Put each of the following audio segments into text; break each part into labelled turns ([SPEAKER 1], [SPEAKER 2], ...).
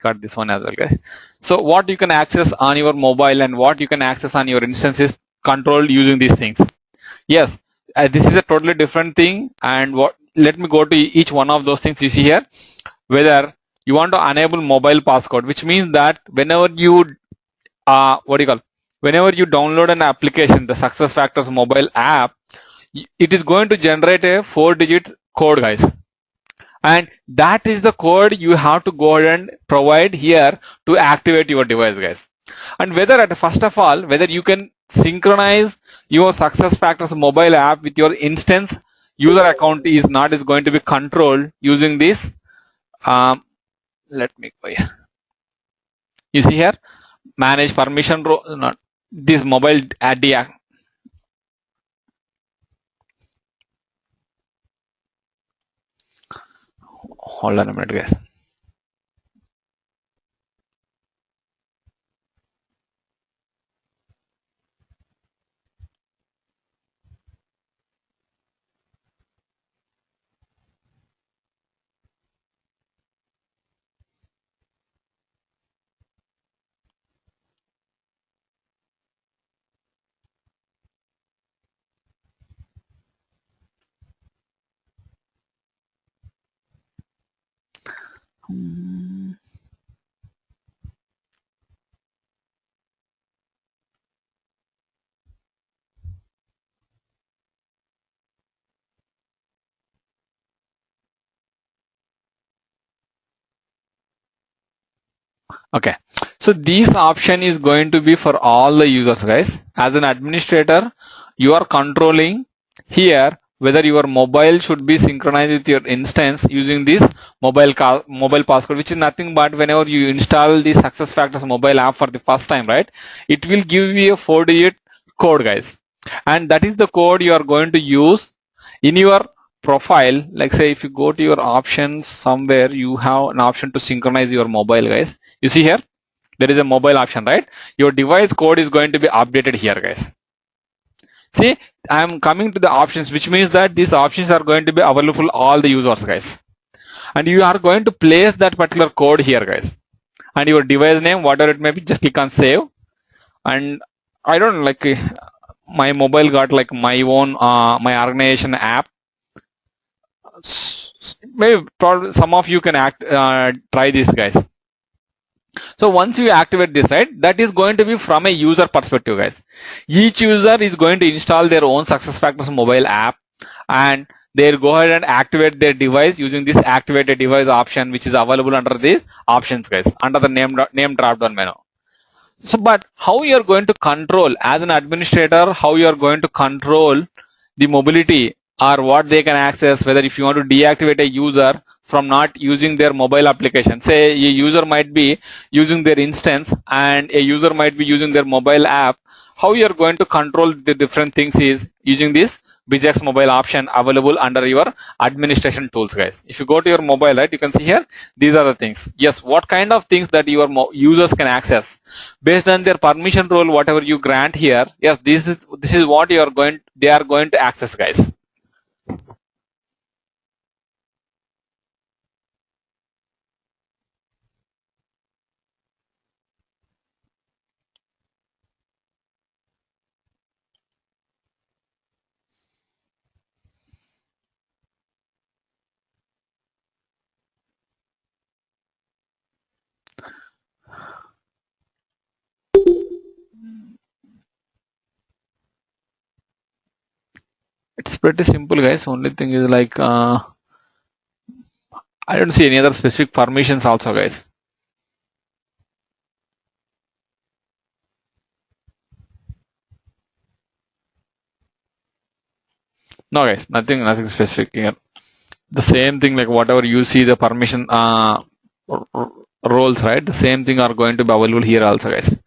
[SPEAKER 1] got this one as well, guys. So what you can access on your mobile and what you can access on your instance is controlled using these things. Yes, this is a totally different thing. And what? Let me go to each one of those things you see here. Whether you want to enable mobile passcode, which means that whenever you what do you call? Whenever you download an application, the SuccessFactors mobile app, it is going to generate a 4-digit code, guys. And that is the code you have to go ahead and provide here to activate your device, guys. And whether at first of all, whether you can synchronize your SuccessFactors mobile app with your instance user account is going to be controlled using this. Let me go here. You see here, manage permission role, not this mobile at the hold on a minute, guys. Okay, so this option is going to be for all the users, guys. As an administrator, you are controlling here whether your mobile should be synchronized with your instance using this mobile passcode, which is nothing but whenever you install the SuccessFactors mobile app for the first time, right? It will give you a 4-digit code, guys, and that is the code you are going to use in your profile. Like say if you go to your options somewhere, you have an option to synchronize your mobile, guys. You see here, there is a mobile option, right? Your device code is going to be updated here, guys. See, I am coming to the options, which means that these options are going to be available all the users, guys. And you are going to place that particular code here, guys. And your device name, whatever it may be, just click on save. And I don't like my mobile got like my own my organization app. Maybe probably some of you can try this, guys. So once you activate this, right, that is going to be from a user perspective, guys. Each user is going to install their own SuccessFactors mobile app, and they'll go ahead and activate their device using this activated device option, which is available under these options, guys, under the name drop down menu. So, but how you are going to control as an administrator, how you are going to control the mobility or what they can access, whether if you want to deactivate a user from not using their mobile application. Say a user might be using their instance and a user might be using their mobile app. How you are going to control the different things is using this Bizex mobile option available under your administration tools, guys. If you go to your mobile, right, you can see here, these are the things. Yes, what kind of things that your users can access based on their permission role, whatever you grant here. Yes, this is what they are going to access, guys. It's pretty simple, guys. Only thing is like I don't see any other specific permissions also, guys. No, guys, nothing specific here. The same thing, like whatever you see the permission roles, right? The same thing are going to be available here also, guys.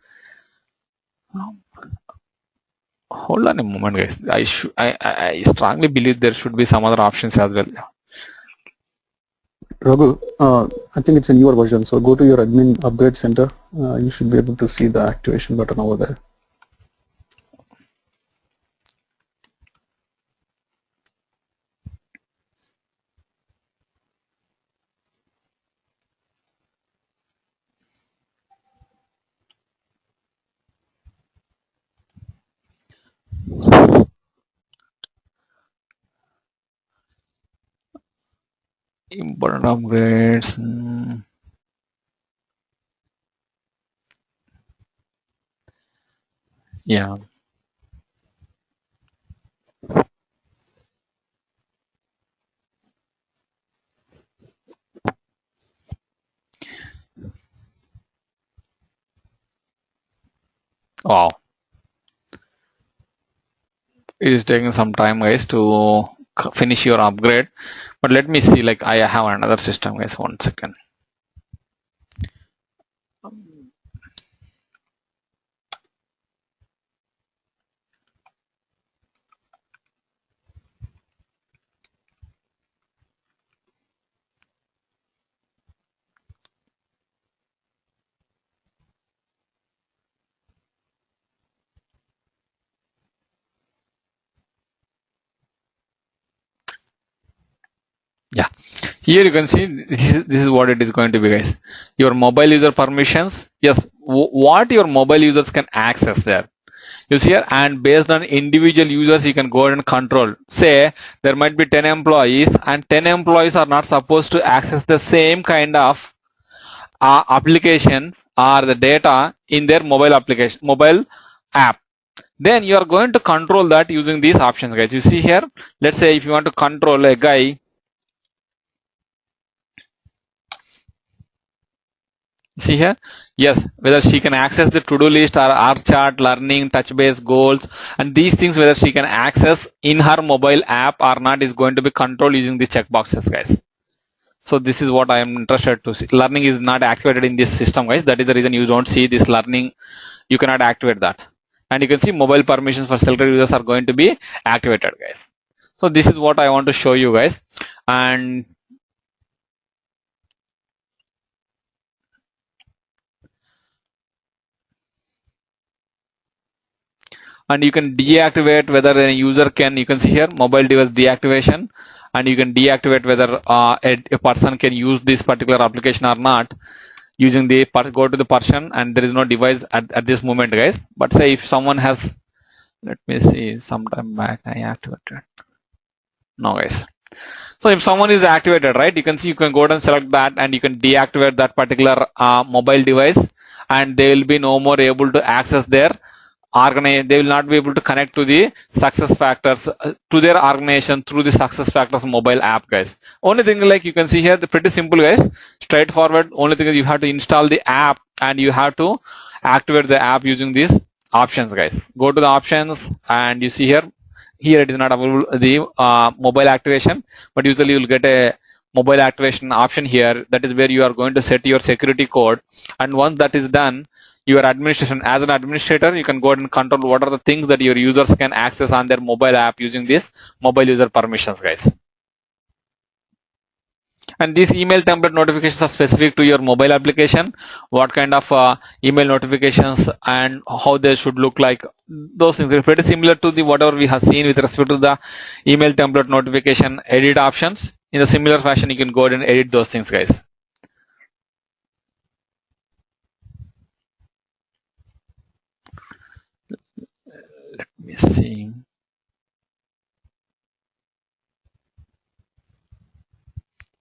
[SPEAKER 1] Hold on a moment, guys. I strongly believe there should be some other options as well.
[SPEAKER 2] Raghu, I think it's a newer version. So go to your admin upgrade center. You should be able to see the activation button over there.
[SPEAKER 1] Important upgrades. Yeah. Wow. It is taking some time, guys, to finish your upgrade. But let me see, like I have another system, guys. 1 second. Yeah. Here you can see this is what it is going to be, guys. Your mobile user permissions. Yes, what your mobile users can access there. You see here, and based on individual users, you can go ahead and control. Say there might be 10 employees, and 10 employees are not supposed to access the same kind of applications or the data in their mobile app. Then you are going to control that using these options, guys. You see here, let's say if you want to control a guy. See here, yes, whether she can access the to-do list or R chart, learning, touch base, goals, and these things, whether she can access in her mobile app or not, is going to be controlled using these checkboxes, guys. So this is what I am interested to see. Learning is not activated in this system, guys. That is the reason you don't see this learning. You cannot activate that. And you can see mobile permissions for selected users are going to be activated, guys. So this is what I want to show you, guys. And you can deactivate whether a user can, you can see here mobile device deactivation, and you can deactivate whether a person can use this particular application or not using the go to the person, and there is no device at this moment, guys. But say if someone has, let me see, sometime back I activated, no, guys. So if someone is activated, right, you can see you can go ahead and select that, and you can deactivate that particular mobile device, and they will be no more able to access their they will not be able to connect to the success factors to their organization through the success factors mobile app, guys. Only thing, like you can see here, the pretty simple, guys, straightforward. Only thing is you have to install the app and you have to activate the app using these options, guys. Go to the options, and you see here it is not available the mobile activation, but usually you will get a mobile activation option here. That is where you are going to set your security code, and once that is done, your administration, as an administrator, you can go ahead and control what are the things that your users can access on their mobile app using this mobile user permissions, guys. And these email template notifications are specific to your mobile application. What kind of email notifications and how they should look like, those things are pretty similar to the whatever we have seen with respect to the email template notification edit options. In a similar fashion, you can go ahead and edit those things, guys. Let me see.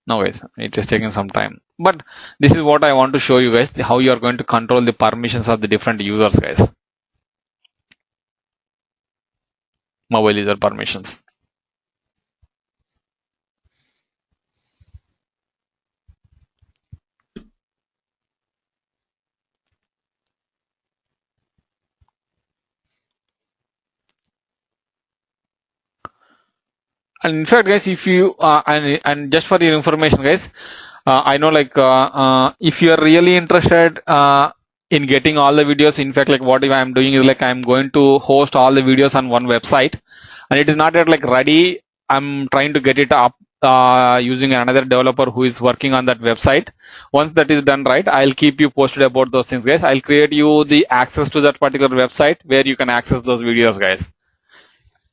[SPEAKER 1] No, guys, it is taking some time, but this is what I want to show you, guys, how you are going to control the permissions of the different users, guys. Mobile user permissions. And in fact, guys, if you and just for your information, guys, I know, like if you are really interested in getting all the videos, in fact, like what I am doing is like I'm going to host all the videos on one website, and it is not yet like ready. I'm trying to get it up using another developer who is working on that website. Once that is done, right, I'll keep you posted about those things, guys. I'll create you the access to that particular website where you can access those videos, guys.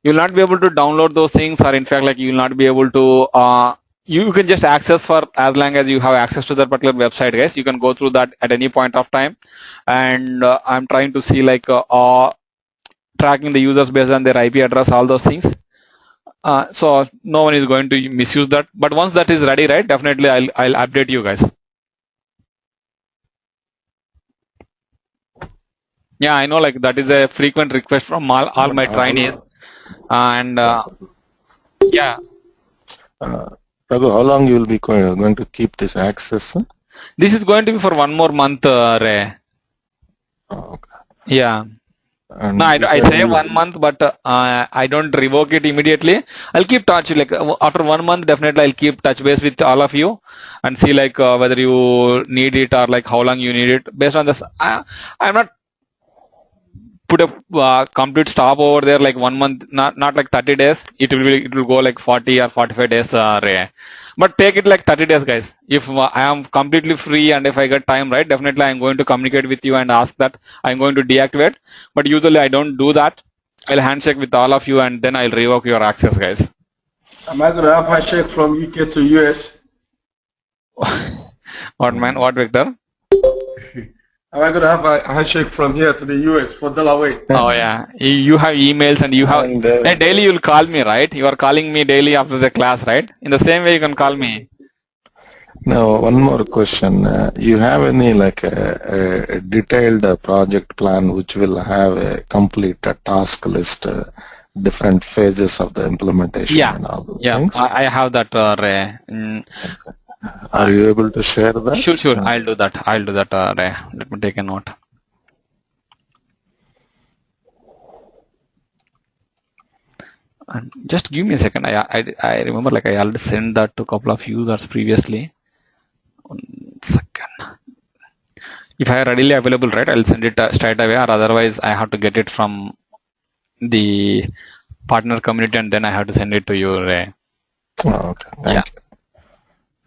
[SPEAKER 1] You will not be able to download those things, or in fact, like you will not be able to you can just access for as long as you have access to that particular website, guys. You can go through that at any point of time, and I'm trying to see like tracking the users based on their IP address, all those things. So no one is going to misuse that. But once that is ready, right, definitely I'll update you guys. Yeah, I know, like that is a frequent request from all my trainees, and yeah,
[SPEAKER 3] Raghu, how long you will be going to keep this access? Huh?
[SPEAKER 1] this is going to be for 1 more month, Ray.
[SPEAKER 3] Oh, okay.
[SPEAKER 1] Yeah.
[SPEAKER 3] And
[SPEAKER 1] No, I say 1 month, but I don't revoke it immediately. I'll keep touch, like after 1 month, definitely I'll keep touch base with all of you and see like whether you need it or like how long you need it. Based on this, I'm not put a complete stop over there like 1 month, not like 30 days. It will go like 40 or 45 days, Ray. But take it like 30 days, guys. If I am completely free and if I get time, right, definitely I'm going to communicate with you and ask that I'm going to deactivate. But usually I don't do that. I'll handshake with all of you and then I'll revoke your access, guys.
[SPEAKER 4] Am I going to have handshake from UK to US?
[SPEAKER 1] What, man? What, Victor?
[SPEAKER 4] Am I going to have a handshake from here to the US for Delaware?
[SPEAKER 1] Oh yeah, you have emails and you have.
[SPEAKER 3] And,
[SPEAKER 1] Hey, daily you'll call me, right? You are calling me daily after the class, right? In the same way you can call me.
[SPEAKER 3] now, one more question. You have any like a detailed project plan which will have a complete task list, different phases of the implementation
[SPEAKER 1] Yeah,
[SPEAKER 3] and all those
[SPEAKER 1] yeah,
[SPEAKER 3] things?
[SPEAKER 1] I have that, Ray.
[SPEAKER 3] Are you able to share that?
[SPEAKER 1] Sure, I'll do that, Ray. Let me take a note. And just give me a second. I remember like I already sent that to a couple of users previously. 1 second. If I are readily available, right, I'll send it straight away, or otherwise I have to get it from the partner community and then I have to send it to you, Ray.
[SPEAKER 3] Oh, okay, thank you.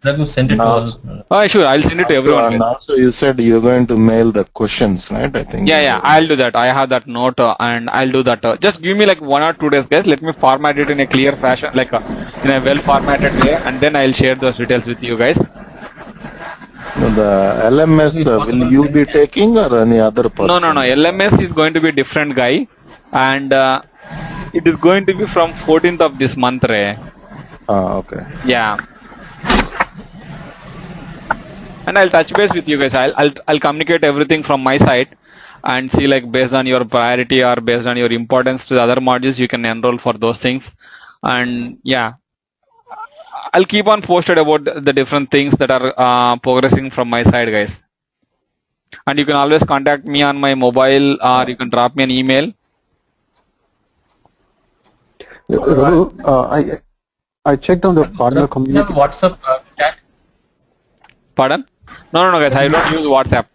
[SPEAKER 5] Raghu, send it to all.
[SPEAKER 1] Oh, sure, I'll send it to everyone.
[SPEAKER 3] And also you said you're going to mail the questions, right? I think.
[SPEAKER 1] Yeah, I'll do that. I have that note and I'll do that. Just give me like 1 or 2 days, guys. Let me format it in a clear fashion, like in a well formatted way, and then I'll share those details with you guys.
[SPEAKER 3] No, the LMS, will you be taking or any other person?
[SPEAKER 1] No. LMS is going to be a different guy, and it is going to be from 14th of this month, Ray.
[SPEAKER 3] Okay.
[SPEAKER 1] Yeah. And I'll touch base with you guys. I'll communicate everything from my side and see like based on your priority or based on your importance to the other modules, you can enroll for those things. And yeah, I'll keep on posted about the different things that are progressing from my side, guys. And you can always contact me on my mobile or you can drop me an email.
[SPEAKER 2] Raghu, I checked on the partner
[SPEAKER 5] You
[SPEAKER 2] community.
[SPEAKER 5] have WhatsApp chat.
[SPEAKER 1] Pardon? No, guys. I don't use WhatsApp.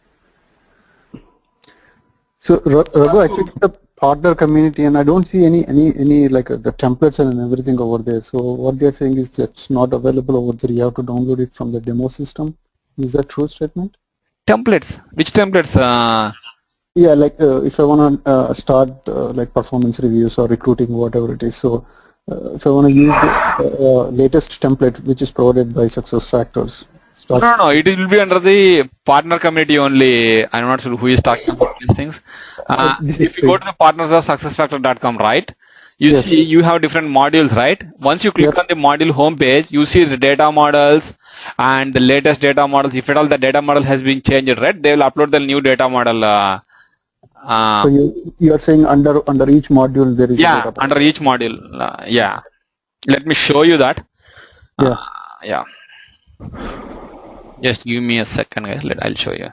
[SPEAKER 2] So Raghu, I checked the partner community and I don't see any like the templates and everything over there. So what they're saying is that's not available over there. You have to download it from the demo system. Is that true statement?
[SPEAKER 1] Templates? Which templates?
[SPEAKER 2] Yeah, like if I want to start like performance reviews or recruiting, whatever it is. So if I want to use the latest template which is provided by SuccessFactors.
[SPEAKER 1] No, it will be under the partner community only. I'm not sure who is talking about these things. If you go to the partners of successfactor.com, right, you
[SPEAKER 2] Yes.
[SPEAKER 1] see you have different modules, right? Once you click on the module homepage, you see the data models and the latest data models. If at all the data model has been changed, right, they will upload the new data model.
[SPEAKER 2] So you are saying under each module there is a data point.
[SPEAKER 1] Under each module. Yeah. Let me show you that.
[SPEAKER 2] Yeah.
[SPEAKER 1] Yeah. Just give me a second, guys. I'll show you.